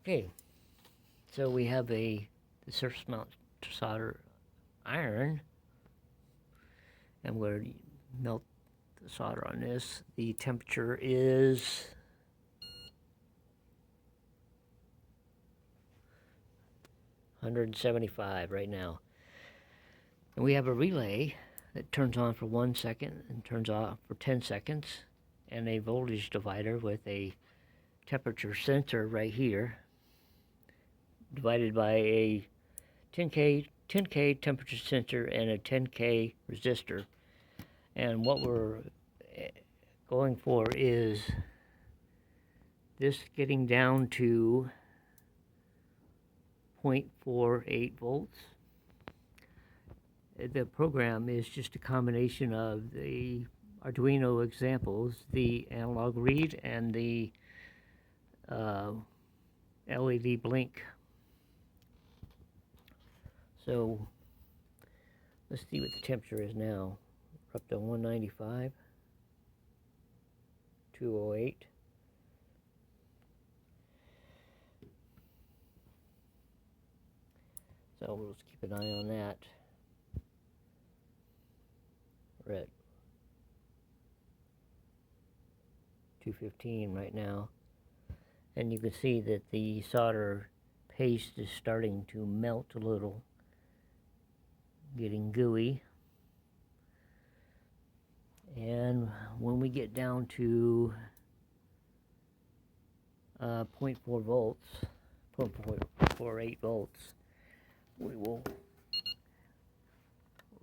Okay, so we have the surface mount solder iron, and we're going to melt the solder on this. The temperature is 175 right now. And we have a relay that turns on for 1 second and turns off for 10 seconds, and a voltage divider with a temperature sensor right here, divided by a 10K temperature sensor and a 10K resistor. And what we're going for is this getting down to 0.48 volts. The program is just a combination of the Arduino examples, the analog read, and the LED blink. So let's see what the temperature is now. We're up to 195, 208. So we'll just keep an eye on that. We're at 215 right now. And you can see that the solder paste is starting to melt a little, getting gooey. And when we get down to 0.4 volts, 0.48 volts, we're going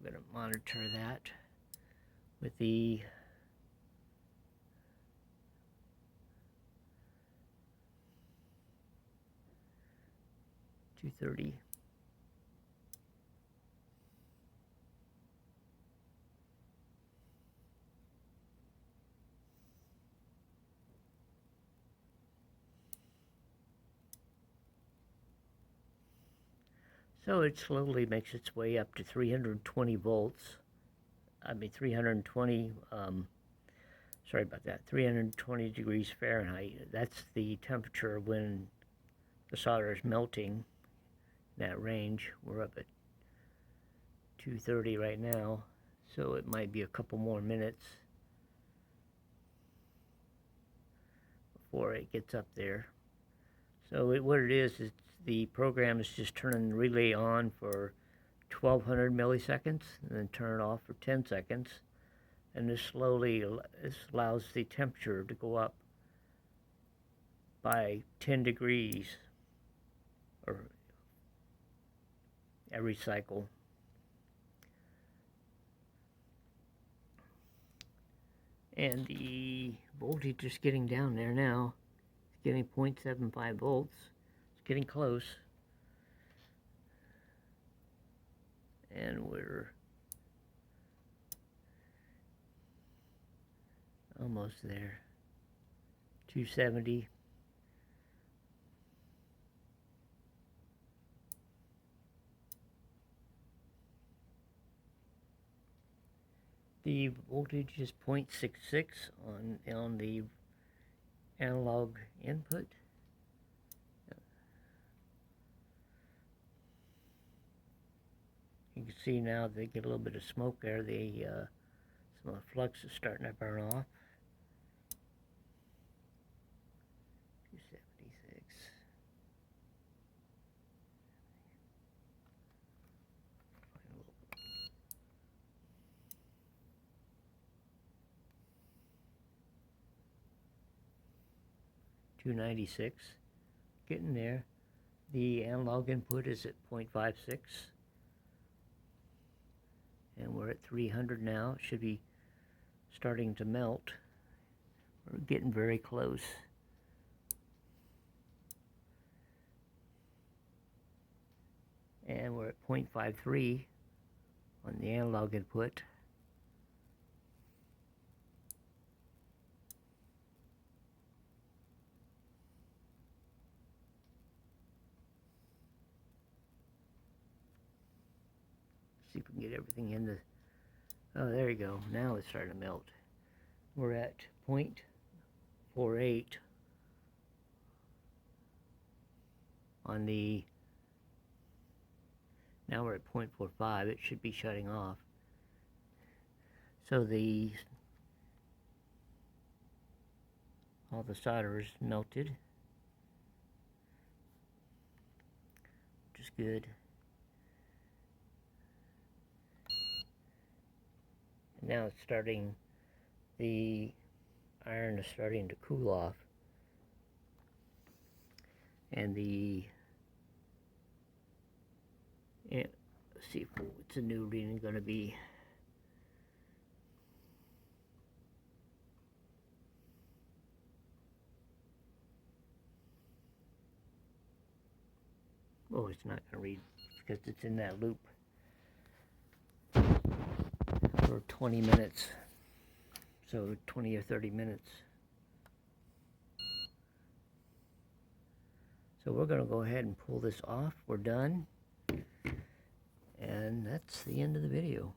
to monitor that with the .230. So it slowly makes its way up to 320 volts. 320, sorry about that, 320 degrees Fahrenheit. That's the temperature when the solder is melting in that range. We're up at 230 right now, so it might be a couple more minutes before it gets up there. So what it is the program is just turning the relay on for 1200 milliseconds and then turn it off for 10 seconds. And this allows the temperature to go up by 10 degrees or every cycle. And the voltage is getting down there now. It's getting 0.75 volts. It's getting close. And we're almost there. 270. The voltage is 0.66 on the analog input. You can see now they get a little bit of smoke there. Some of the flux is starting to burn off. 276. $296, getting there. The analog input is at 0.56, and we're at 300 now. It should be starting to melt. We're getting very close. And we're at 0.53 on the analog input. See if we can get everything in the... Oh, there you go. Now it's starting to melt. We're at 0.48. on the, now we're at 0.45, it should be shutting off. So all the solder is melted, which is good. And now it's starting, the iron is starting to cool off. And let's see what's the new reading going to be. Oh, it's not going to read because it's in that loop for 20 minutes. So 20 or 30 minutes. So we're going to go ahead and pull this off. We're done. And that's the end of the video.